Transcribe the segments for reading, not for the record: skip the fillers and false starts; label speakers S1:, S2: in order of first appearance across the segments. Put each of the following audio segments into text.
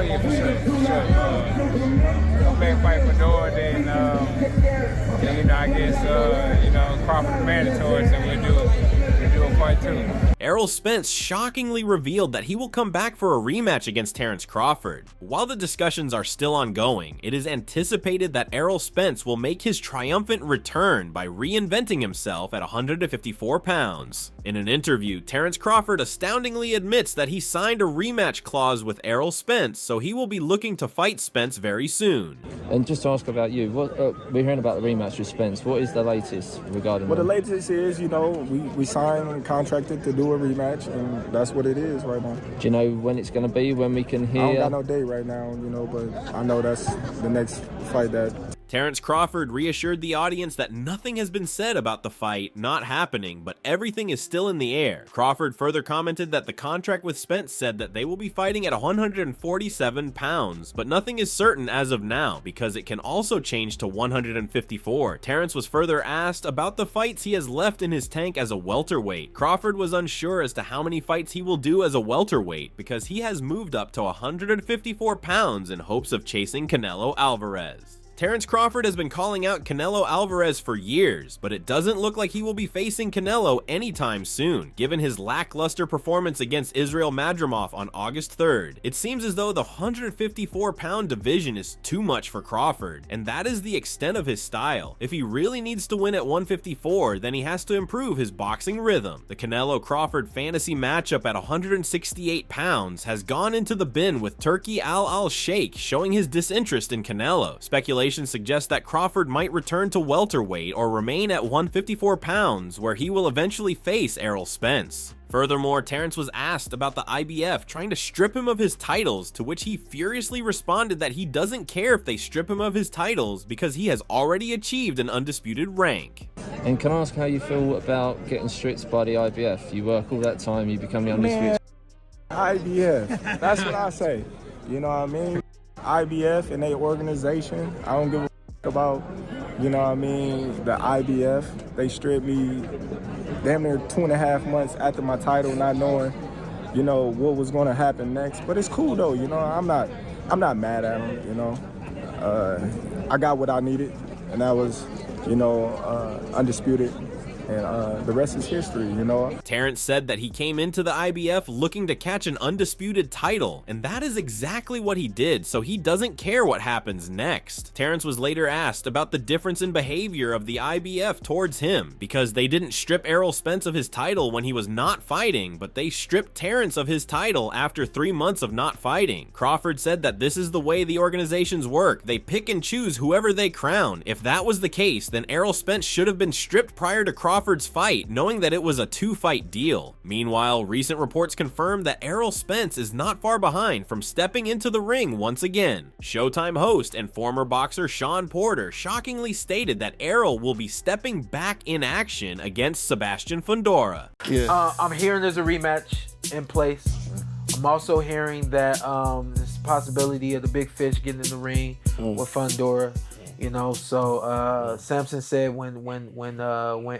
S1: yeah, for sure. Come back and fight Fundora, then I guess Crawford mandatory, so we'll do a fight too.
S2: Errol Spence shockingly revealed that he will come back for a rematch against Terrence Crawford. While the discussions are still ongoing, it is anticipated that Errol Spence will make his triumphant return by reinventing himself at 154 pounds. In an interview, Terrence Crawford astoundingly admits that he signed a rematch clause with Errol Spence, so he will be looking to fight Spence very soon.
S3: And just to ask about you, we're hearing about the rematch with Spence. What is the latest regarding
S4: Well, the latest is, we signed and contracted to do a rematch, and that's what it is right now.
S3: Do you know when it's going to be, when we can hear?
S4: I don't got no date right now, but I know that's the next fight that...
S2: Terrence Crawford reassured the audience that nothing has been said about the fight not happening, but everything is still in the air. Crawford further commented that the contract with Spence said that they will be fighting at 147 pounds, but nothing is certain as of now because it can also change to 154. Terrence was further asked about the fights he has left in his tank as a welterweight. Crawford was unsure as to how many fights he will do as a welterweight because he has moved up to 154 pounds in hopes of chasing Canelo Alvarez. Terrence Crawford has been calling out Canelo Alvarez for years, but it doesn't look like he will be facing Canelo anytime soon, given his lackluster performance against Israel Madrimov on August 3rd. It seems as though the 154-pound division is too much for Crawford, and that is the extent of his style. If he really needs to win at 154, then he has to improve his boxing rhythm. The Canelo-Crawford fantasy matchup at 168 pounds has gone into the bin with Turki Al-Sheikh showing his disinterest in Canelo. Speculation suggests that Crawford might return to welterweight or remain at 154 pounds, where he will eventually face Errol Spence. Furthermore, Terrence was asked about the IBF trying to strip him of his titles, to which he furiously responded that he doesn't care if they strip him of his titles because he has already achieved an undisputed rank.
S3: And can I ask how you feel about getting stripped by the IBF? You work all that time, you become the undisputed.
S4: IBF, that's what I say. You know what I mean? IBF and their organization, I don't give a about, the IBF. They stripped me damn near 2.5 months after my title, not knowing, what was going to happen next. But it's cool though, I'm not mad at them, I got what I needed, and that was, undisputed. And the rest is history,
S2: Terrence said that he came into the IBF looking to catch an undisputed title, and that is exactly what he did, so he doesn't care what happens next. Terrence was later asked about the difference in behavior of the IBF towards him, because they didn't strip Errol Spence of his title when he was not fighting, but they stripped Terrence of his title after 3 months of not fighting. Crawford said that this is the way the organizations work. They pick and choose whoever they crown. If that was the case, then Errol Spence should have been stripped prior to Crawford's fight, knowing that it was a 2-fight deal. Meanwhile, recent reports confirm that Errol Spence is not far behind from stepping into the ring once again. Showtime host and former boxer Sean Porter shockingly stated that Errol will be stepping back in action against Sebastian Fundora.
S5: Yeah. I'm hearing there's a rematch in place. I'm also hearing that there's a possibility of the big fish getting in the ring with Fundora. So Samson said when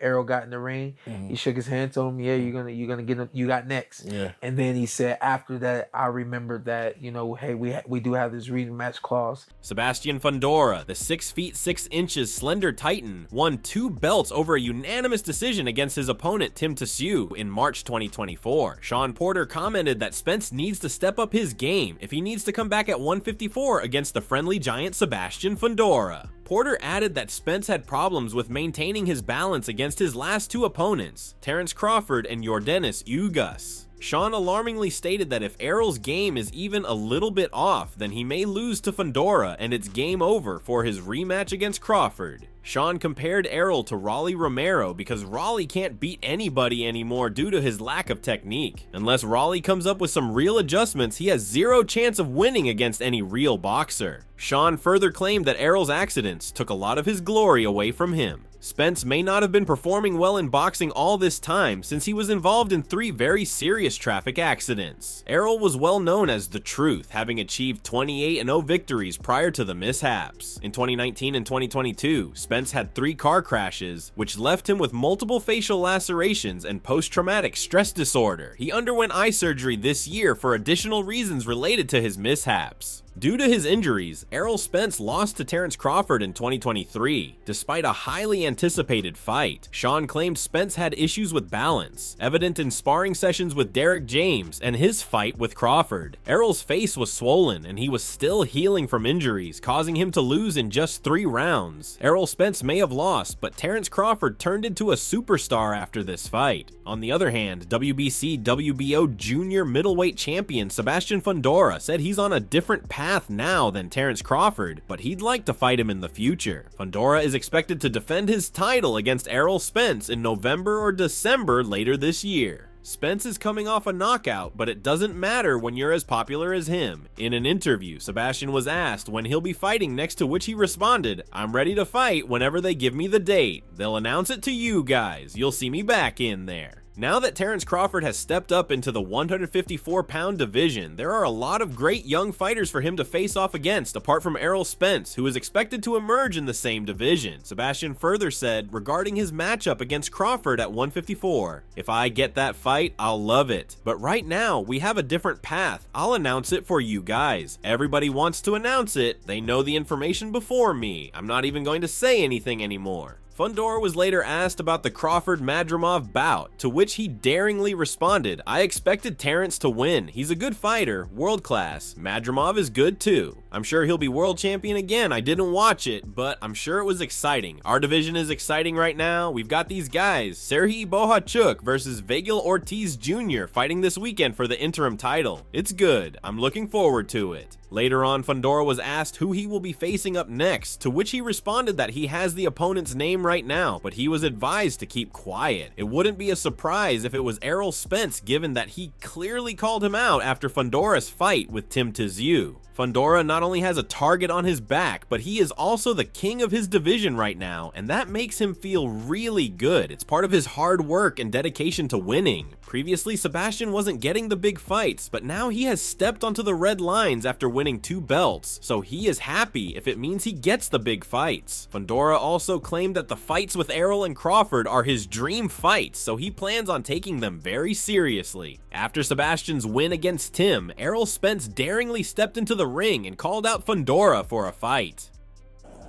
S5: Errol got in the ring, he shook his hand to him. Yeah, you're gonna get him. You got next.
S4: Yeah.
S5: And then he said after that, I remembered that hey, we do have this rematch clause.
S2: Sebastian Fundora, the 6 feet 6 inches slender titan, won 2 belts over a unanimous decision against his opponent Tim Tszyu in March 2024. Sean Porter commented that Spence needs to step up his game if he needs to come back at 154 against the friendly giant Sebastian Fundora. Porter added that Spence had problems with maintaining his balance against his last 2 opponents, Terrence Crawford and Yordenis Ugas. Sean alarmingly stated that if Errol's game is even a little bit off, then he may lose to Fundora and it's game over for his rematch against Crawford. Sean compared Errol to Rolly Romero because Rolly can't beat anybody anymore due to his lack of technique. Unless Rolly comes up with some real adjustments, he has 0 chance of winning against any real boxer. Sean further claimed that Errol's accidents took a lot of his glory away from him. Spence may not have been performing well in boxing all this time since he was involved in 3 very serious traffic accidents. Errol was well known as The Truth, having achieved 28-0 victories prior to the mishaps. In 2019 and 2022, Spence had 3 car crashes, which left him with multiple facial lacerations and post-traumatic stress disorder. He underwent eye surgery this year for additional reasons related to his mishaps. Due to his injuries, Errol Spence lost to Terrence Crawford in 2023, despite a highly anticipated fight. Sean claimed Spence had issues with balance, evident in sparring sessions with Derek James and his fight with Crawford. Errol's face was swollen and he was still healing from injuries, causing him to lose in just 3 rounds. Errol Spence may have lost, but Terrence Crawford turned into a superstar after this fight. On the other hand, WBC WBO junior middleweight champion Sebastian Fundora said he's on a different path now than Terrence Crawford, but he'd like to fight him in the future. Fundora is expected to defend his title against Errol Spence in November or December later this year. Spence is coming off a knockout, but it doesn't matter when you're as popular as him. In an interview, Sebastian was asked when he'll be fighting next, to which he responded, "I'm ready to fight whenever they give me the date. They'll announce it to you guys. You'll see me back in there." Now that Terrence Crawford has stepped up into the 154-pound division, there are a lot of great young fighters for him to face off against, apart from Errol Spence, who is expected to emerge in the same division. Sebastian further said regarding his matchup against Crawford at 154, "If I get that fight, I'll love it. But right now, we have a different path. I'll announce it for you guys. Everybody wants to announce it. They know the information before me. I'm not even going to say anything anymore." Fundora was later asked about the Crawford-Madrimov bout, to which he daringly responded, "I expected Terrence to win. He's a good fighter, world class. Madrimov is good too. I'm sure he'll be world champion again. I didn't watch it, but I'm sure it was exciting. Our division is exciting right now. We've got these guys, Serhiy Bohachuk versus Vagyl Ortiz Jr. fighting this weekend for the interim title. It's good. I'm looking forward to it." Later on, Fundora was asked who he will be facing up next, to which he responded that he has the opponent's name right now, but he was advised to keep quiet. It wouldn't be a surprise if it was Errol Spence, given that he clearly called him out after Fundora's fight with Tim Tszyu. Fundora not only has a target on his back, but he is also the king of his division right now, and that makes him feel really good. It's part of his hard work and dedication to winning. Previously, Sebastian wasn't getting the big fights, but now he has stepped onto the red lines after winning 2 belts, so he is happy if it means he gets the big fights. Fundora also claimed that the fights with Errol and Crawford are his dream fights, so he plans on taking them very seriously. After Sebastian's win against Tim, Errol Spence daringly stepped into the ring and called out Fundora for a fight.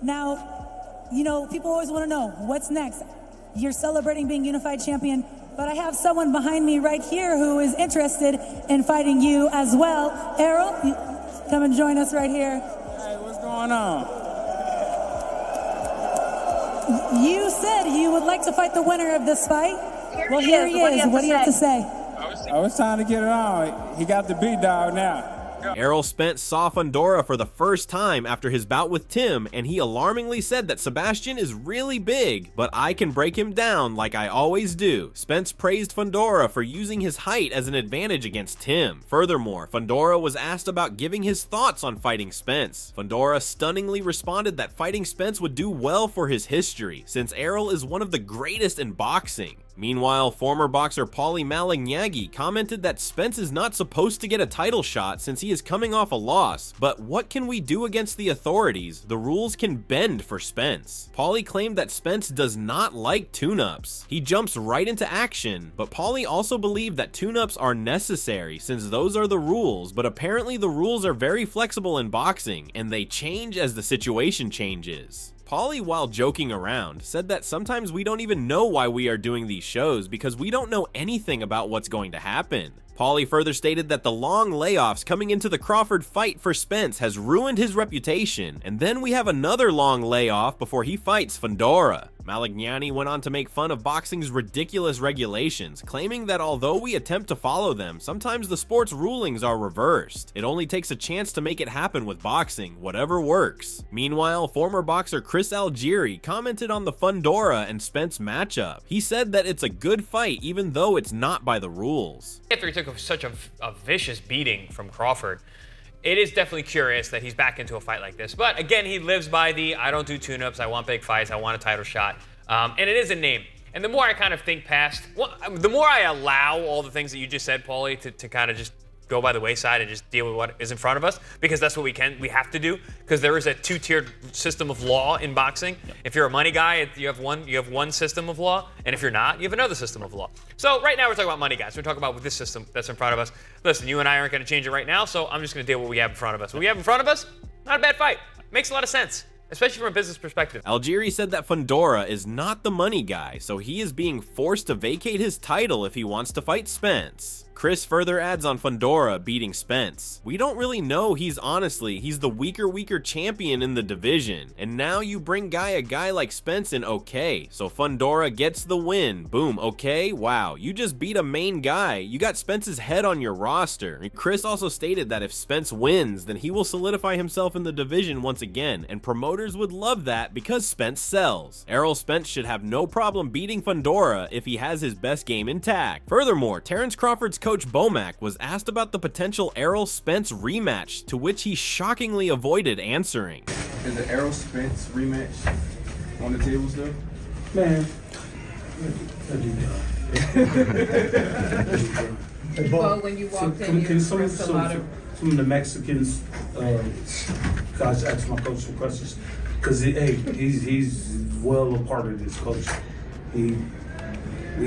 S6: Now, you know, people always want to know, what's next? You're celebrating being unified champion, but I have someone behind me right here who is interested in fighting you as well. Errol, come and join us right here.
S7: Hey, what's going on?
S6: You said you would like to fight the winner of this fight. Well, here he is. What do you have to say?
S7: Oh, it's time to get it on. He got the big dog now.
S2: Errol Spence saw Fundora for the first time after his bout with Tim, and he alarmingly said that Sebastian is really big, but I can break him down like I always do. Spence praised Fundora for using his height as an advantage against Tim. Furthermore, Fundora was asked about giving his thoughts on fighting Spence. Fundora stunningly responded that fighting Spence would do well for his history, since Errol is one of the greatest in boxing. Meanwhile, former boxer Paulie Malignaggi commented that Spence is not supposed to get a title shot since he is coming off a loss, but what can we do against the authorities? The rules can bend for Spence. Paulie claimed that Spence does not like tune-ups. He jumps right into action, but Paulie also believed that tune-ups are necessary since those are the rules, but apparently the rules are very flexible in boxing, and they change as the situation changes. Paulie, while joking around, said that sometimes we don't even know why we are doing these shows because we don't know anything about what's going to happen. Paulie further stated that the long layoffs coming into the Crawford fight for Spence has ruined his reputation, and then we have another long layoff before he fights Fundora. Malignaggi went on to make fun of boxing's ridiculous regulations, claiming that although we attempt to follow them, sometimes the sport's rulings are reversed. It only takes a chance to make it happen with boxing, whatever works. Meanwhile, former boxer Chris Algieri commented on the Fundora and Spence matchup. He said that it's a good fight even though it's not by the rules.
S8: After he took such a vicious beating from Crawford, it is definitely curious that he's back into a fight like this. But again, he lives by the I don't do tune-ups, I want big fights, I want a title shot. And it is a name. And the more I kind of think past, well, the more I allow all the things that you just said, Paulie, to kind of just go by the wayside and just deal with what is in front of us, because that's what we have to do, because there is a two-tiered system of law in boxing. Yep. If you're a money guy, you have one system of law, and if you're not, you have another system of law. So right now we're talking about money guys. We're talking about this system that's in front of us. Listen, you and I aren't going to change it right now, so I'm just going to deal with what we have in front of us. What we have in front of us, not a bad fight. Makes a lot of sense, especially from a business perspective.
S2: Algieri said that Fundora is not the money guy, so he is being forced to vacate his title if he wants to fight Spence. Chris further adds on Fundora beating Spence. We don't really know. He's the weaker champion in the division. And now you bring a guy like Spence in, okay. So Fundora gets the win. Boom, okay, wow. You just beat a main guy. You got Spence's head on your roster. And Chris also stated that if Spence wins, then he will solidify himself in the division once again. And promoters would love that because Spence sells. Errol Spence should have no problem beating Fundora if he has his best game intact. Furthermore, Terrence Crawford's coach Bomac was asked about the potential Errol Spence rematch, to which he shockingly avoided answering.
S4: Is the Errol Spence rematch on the table still? Man.
S9: Well, when you walked in, you expressed a lot of...
S10: Some of the Mexicans, guys ask my coach some questions, because he's well a part of this coach. We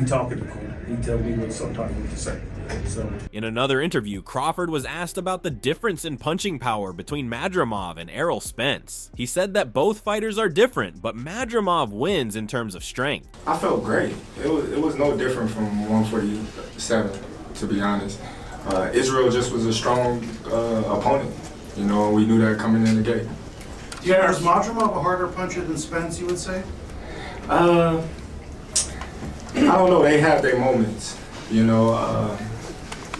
S10: talking to him. He tell me sometimes what to say. So.
S2: In another interview, Crawford was asked about the difference in punching power between Madrimov and Errol Spence. He said that both fighters are different, but Madrimov wins in terms of strength.
S4: I felt great. It was no different from 147, to be honest. Israel just was a strong opponent. You know, we knew that coming in the gate.
S11: Yeah, is Madrimov a harder puncher than Spence, you would say?
S4: I don't know. They have their moments. You know,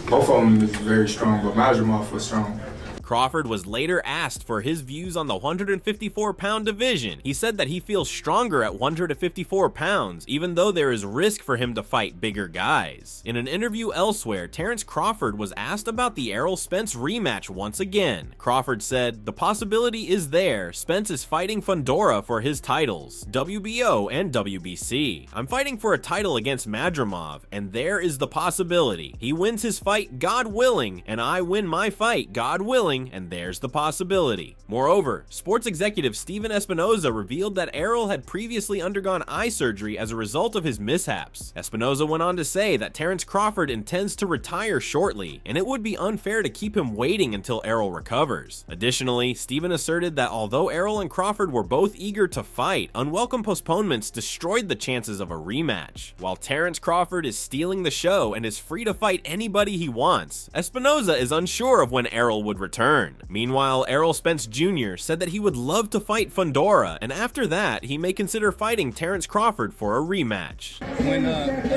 S4: both of them is very strong, but Madrimov was strong.
S2: Crawford was later asked for his views on the 154-pound division. He said that he feels stronger at 154 pounds, even though there is risk for him to fight bigger guys. In an interview elsewhere, Terrence Crawford was asked about the Errol Spence rematch once again. Crawford said, "The possibility is there. Spence is fighting Fundora for his titles, WBO and WBC. I'm fighting for a title against Madrimov, and there is the possibility. He wins his fight, God willing, and I win my fight, God willing, and there's the possibility." Moreover, sports executive Steven Espinoza revealed that Errol had previously undergone eye surgery as a result of his mishaps. Espinoza went on to say that Terrence Crawford intends to retire shortly, and it would be unfair to keep him waiting until Errol recovers. Additionally, Steven asserted that although Errol and Crawford were both eager to fight, unwelcome postponements destroyed the chances of a rematch. While Terrence Crawford is stealing the show and is free to fight anybody he wants, Espinoza is unsure of when Errol would return. Meanwhile, Errol Spence Jr. said that he would love to fight Fundora, and after that, he may consider fighting Terrence Crawford for a rematch.
S12: When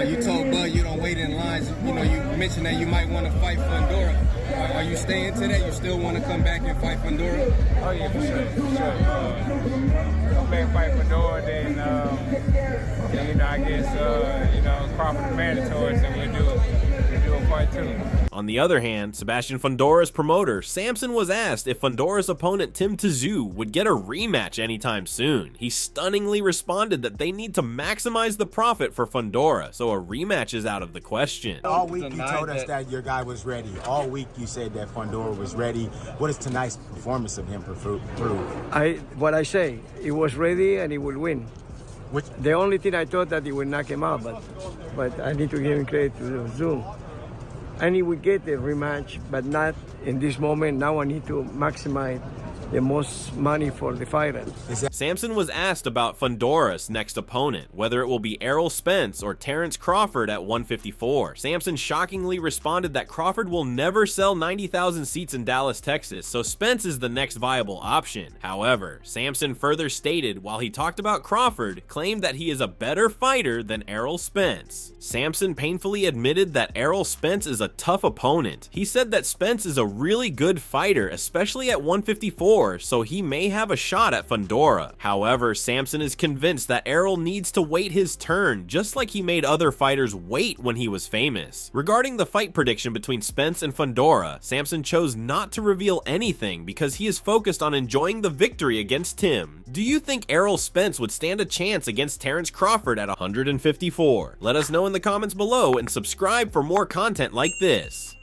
S12: you told Bud you don't wait in lines, you know, you mentioned that you might want to fight Fundora. Are you staying to that? You still want to come back and fight Fundora?
S1: Oh yeah, for sure. Come back and fight Fundora, then you know, I guess you know, Crawford mandatory, so we'll do a fight too.
S2: On the other hand, Sebastian Fundora's promoter, Samson, was asked if Fundora's opponent Tim Tszyu would get a rematch anytime soon. He stunningly responded that they need to maximize the profit for Fundora, so a rematch is out of the question.
S13: All week you told us that your guy was ready. All week you said that Fundora was ready. What does tonight's performance of him prove?
S14: What I say, he was ready and he will win. The only thing I thought that he would knock him out, but I need to give him credit to Zoom. And he will get a rematch, but not in this moment. Now I need to maximize the most money for the fighter.
S2: Samson was asked about Fundora's next opponent, whether it will be Errol Spence or Terrence Crawford at 154. Samson shockingly responded that Crawford will never sell 90,000 seats in Dallas, Texas, so Spence is the next viable option. However, Samson further stated while he talked about Crawford, claimed that he is a better fighter than Errol Spence. Samson painfully admitted that Errol Spence is a tough opponent. He said that Spence is a really good fighter, especially at 154. before, so he may have a shot at Fundora. However, Samson is convinced that Errol needs to wait his turn, just like he made other fighters wait when he was famous. Regarding the fight prediction between Spence and Fundora, Samson chose not to reveal anything because he is focused on enjoying the victory against Tim. Do you think Errol Spence would stand a chance against Terrence Crawford at 154? Let us know in the comments below and subscribe for more content like this.